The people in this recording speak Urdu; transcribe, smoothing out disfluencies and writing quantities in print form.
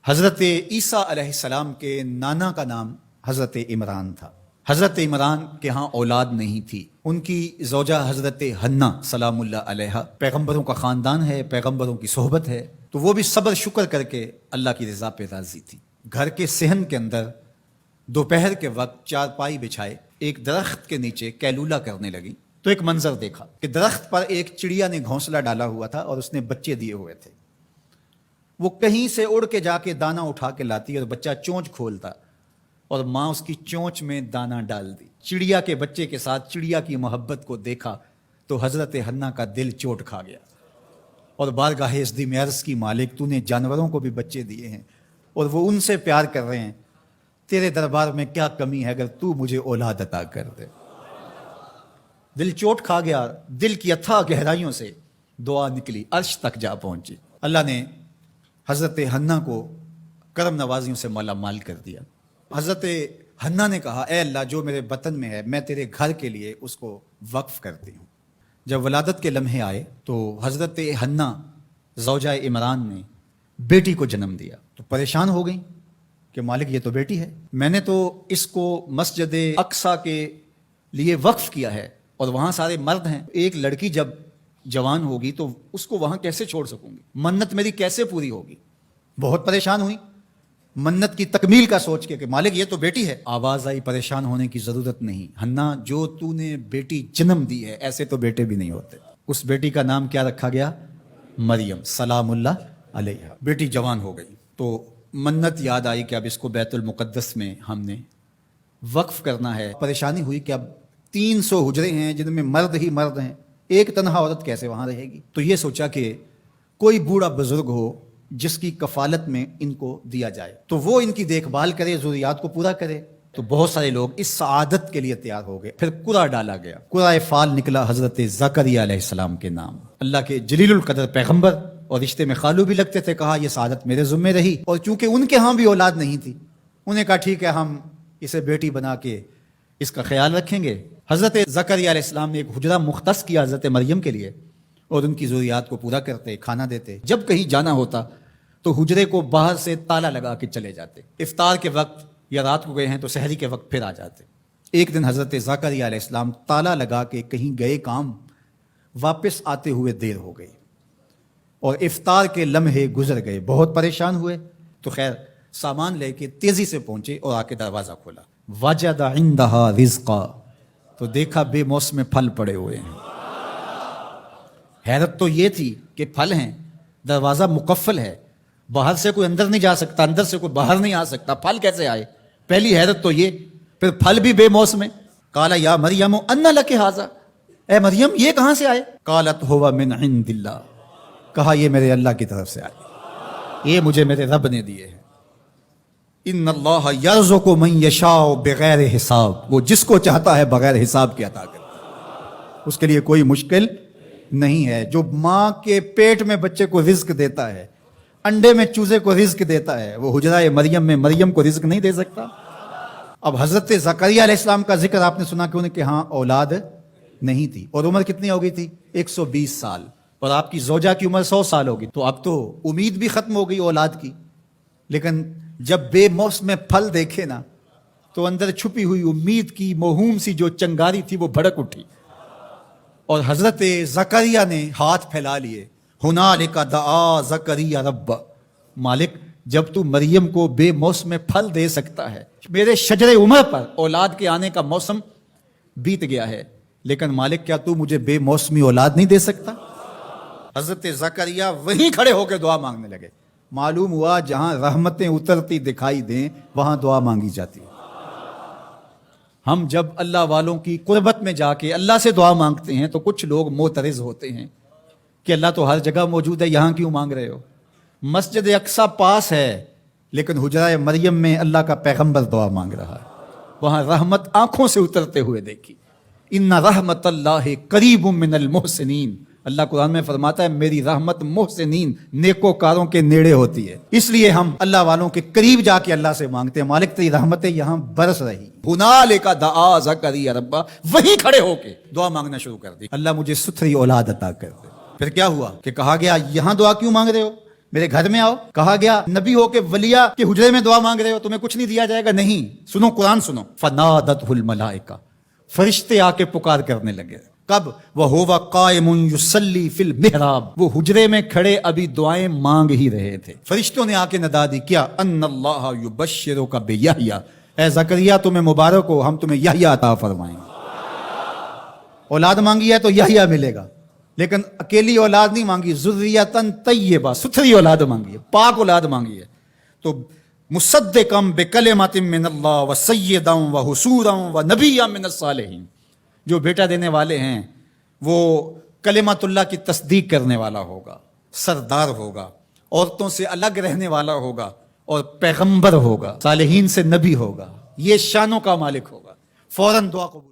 حضرت عیسیٰ علیہ السلام کے نانا کا نام حضرت عمران تھا۔ حضرت عمران کے ہاں اولاد نہیں تھی، ان کی زوجہ حضرت حنا سلام اللہ علیہ، پیغمبروں کا خاندان ہے، پیغمبروں کی صحبت ہے، تو وہ بھی صبر شکر کر کے اللہ کی رضا پہ راضی تھی۔ گھر کے صحن کے اندر دوپہر کے وقت چارپائی بچھائے ایک درخت کے نیچے کیلولہ کرنے لگی تو ایک منظر دیکھا کہ درخت پر ایک چڑیا نے گھونسلہ ڈالا ہوا تھا اور اس نے بچے دیے ہوئے تھے۔ وہ کہیں سے اڑ کے جا کے دانہ اٹھا کے لاتی اور بچہ چونچ کھولتا اور ماں اس کی چونچ میں دانہ ڈال دی۔ چڑیا کے بچے کے ساتھ چڑیا کی محبت کو دیکھا تو حضرت حنا کا دل چوٹ کھا گیا اور بارگاہ عزدی میں عرض کی، مالک تو نے جانوروں کو بھی بچے دیے ہیں اور وہ ان سے پیار کر رہے ہیں، تیرے دربار میں کیا کمی ہے اگر تو مجھے اولاد عطا کر دے۔ دل چوٹ کھا گیا، دل کی اتھاہ گہرائیوں سے دعا نکلی، عرش تک جا پہنچی۔ اللہ نے حضرت حنا کو کرم نوازیوں سے مالا مال کر دیا۔ حضرت حنا نے کہا، اے اللہ جو میرے وطن میں ہے میں تیرے گھر کے لیے اس کو وقف کرتی ہوں۔ جب ولادت کے لمحے آئے تو حضرت حنا زوجہ عمران نے بیٹی کو جنم دیا تو پریشان ہو گئیں کہ مالک یہ تو بیٹی ہے، میں نے تو اس کو مسجد اقصیٰ کے لیے وقف کیا ہے اور وہاں سارے مرد ہیں، ایک لڑکی جب جوان ہوگی تو اس کو وہاں کیسے چھوڑ سکوں گی، منت میری کیسے پوری ہوگی۔ بہت پریشان ہوئی منت کی تکمیل کا سوچ کے کہ مالک یہ تو بیٹی ہے۔ آواز آئی، پریشان ہونے کی ضرورت نہیں حنا، جو تو نے بیٹی جنم دی ہے ایسے تو بیٹے بھی نہیں ہوتے۔ اس بیٹی کا نام کیا رکھا گیا؟ مریم سلام اللہ علیہ۔ بیٹی جوان ہو گئی تو منت یاد آئی کہ اب اس کو بیت المقدس میں ہم نے وقف کرنا ہے۔ پریشانی ہوئی کہ اب 300 حجرے ہیں جن میں مرد ہی مرد ہیں، ایک تنہا عورت کیسے وہاں رہے گی۔ تو یہ سوچا کہ کوئی بوڑھا بزرگ ہو جس کی کفالت میں ان کو دیا جائے تو وہ ان کی دیکھ بھال کرے، ضروریات کو پورا کرے۔ تو بہت سارے لوگ اس سعادت کے لیے تیار ہو گئے۔ پھر قرعہ ڈالا گیا، قرعہ فال نکلا حضرت زکریا علیہ السلام کے نام۔ اللہ کے جلیل القدر پیغمبر اور رشتے میں خالو بھی لگتے تھے، کہا یہ سعادت میرے ذمہ رہی، اور چونکہ ان کے ہاں بھی اولاد نہیں تھی انہیں کہا ٹھیک ہے ہم اسے بیٹی بنا کے اس کا خیال رکھیں گے۔ حضرت زکریا علیہ السلام نے ایک حجرہ مختص کیا حضرت مریم کے لیے اور ان کی ضروریات کو پورا کرتے، کھانا دیتے۔ جب کہیں جانا ہوتا تو حجرے کو باہر سے تالا لگا کے چلے جاتے، افطار کے وقت یا رات کو گئے ہیں تو سحری کے وقت پھر آ جاتے۔ ایک دن حضرت زکریا علیہ السلام تالا لگا کے کہیں گئے کام، واپس آتے ہوئے دیر ہو گئی اور افطار کے لمحے گزر گئے، بہت پریشان ہوئے تو خیر سامان لے کے تیزی سے پہنچے اور آ کے دروازہ کھولا، وجد عندها رزقا، تو دیکھا بے موسم پھل پڑے ہوئے ہیں۔ حیرت تو یہ تھی کہ پھل ہیں، دروازہ مقفل ہے، باہر سے کوئی اندر نہیں جا سکتا، اندر سے کوئی باہر نہیں آ سکتا، پھل کیسے آئے؟ پہلی حیرت تو یہ، پھر پھل بھی بے موسم۔ قال یا مریم ان لک ھذا، اے مریم یہ کہاں سے آئے؟ قالت هو من عند اللہ، کہا یہ میرے اللہ کی طرف سے آئے، یہ مجھے میرے رب نے دیے ہیں۔ ان اللہ یرزق من یشاء بغیر حساب، وہ جس کو چاہتا ہے بغیر حساب کے عطا کرتا ہے، اس کے لیے کوئی مشکل نہیں ہے۔ جو ماں کے پیٹ میں بچے کو رزق دیتا ہے، انڈے میں چوزے کو رزق دیتا ہے، وہ حجرہ مریم میں مریم کو رزق نہیں دے سکتا؟ اب حضرت زکریا علیہ السلام کا ذکر آپ نے سنا کہ ان کے ہاں اولاد نہیں تھی، اور عمر کتنی ہو گئی تھی؟ 120 سال، اور آپ کی زوجہ کی عمر 100 سال ہوگی، تو اب تو امید بھی ختم ہو گئی اولاد کی۔ لیکن جب بے موسم پھل دیکھے نا تو اندر چھپی ہوئی امید کی موہوم سی جو چنگاری تھی وہ بھڑک اٹھی، اور حضرت زکریا نے ہاتھ پھیلا لیے، ہنالک دعا زکریا رب، مالک جب تو مریم کو بے موسم پھل دے سکتا ہے، میرے شجر عمر پر اولاد کے آنے کا موسم بیت گیا ہے، لیکن مالک کیا تو مجھے بے موسمی اولاد نہیں دے سکتا؟ حضرت زکریا وہیں کھڑے ہو کے دعا مانگنے لگے۔ معلوم ہوا جہاں رحمتیں اترتی دکھائی دیں وہاں دعا مانگی جاتی ہے۔ ہم جب اللہ والوں کی قربت میں جا کے اللہ سے دعا مانگتے ہیں تو کچھ لوگ معترض ہوتے ہیں کہ اللہ تو ہر جگہ موجود ہے، یہاں کیوں مانگ رہے ہو؟ مسجد اقصیٰ پاس ہے لیکن حجرہ مریم میں اللہ کا پیغمبر دعا مانگ رہا ہے، وہاں رحمت آنکھوں سے اترتے ہوئے دیکھی۔ ان رحمت اللہ قریب من المحسنین، اللہ قرآن میں فرماتا ہے میری رحمت محسنین نیکوکاروں کے نیڑے ہوتی ہے، اس لیے ہم اللہ والوں کے قریب جا کے اللہ سے مانگتے ہیں، مالک تیری رحمتیں یہاں برس رہی۔ ہنالک دعا زکریا ربہ، وہیں کھڑے ہو کے دعا مانگنا شروع کر دی، اللہ مجھے ستھری اولاد عطا کر دے۔ پھر کیا ہوا کہ کہا گیا یہاں دعا کیوں مانگ رہے ہو؟ میرے گھر میں آؤ. کہا گیا نبی ہو کے ولیہ کے حجرے میں دعا مانگ رہے ہو, تمہیں کچھ نہیں دیا جائے گا. نہیں, سنو قرآن سنو. فنادتہ الملائکہ, فرشتے آ کے پکار کرنے لگے. کب؟ وَهُوَ قَائِمٌ يُصَلِّي فِي الْمِحْرَابِ, وہ حجرے میں کھڑے ابھی دعائیں مانگ ہی رہے تھے. فرشتوں نے آ کے ندا دی. کیا؟ ان اللہ یبشرک بیحییٰ, اے زکریا تمہیں مبارک ہو, ہم تمہیں یحییٰ عطا فرمائیں گے. اولاد مانگی ہے تو یحییٰ ملے گا, لیکن اکیلی اولاد نہیں مانگی, ذریۃ طیبہ, ستھری اولاد مانگی ہے, پاک اولاد مانگی ہے. تو مصدقا بکلمۃ من اللہ وسیدا وحصورا ونبیا من الصالحین, جو بیٹا دینے والے ہیں وہ کلمت اللہ کی تصدیق کرنے والا ہوگا, سردار ہوگا, عورتوں سے الگ رہنے والا ہوگا, اور پیغمبر ہوگا, صالحین سے نبی ہوگا, یہ شانوں کا مالک ہوگا. فوراً دعا قبول.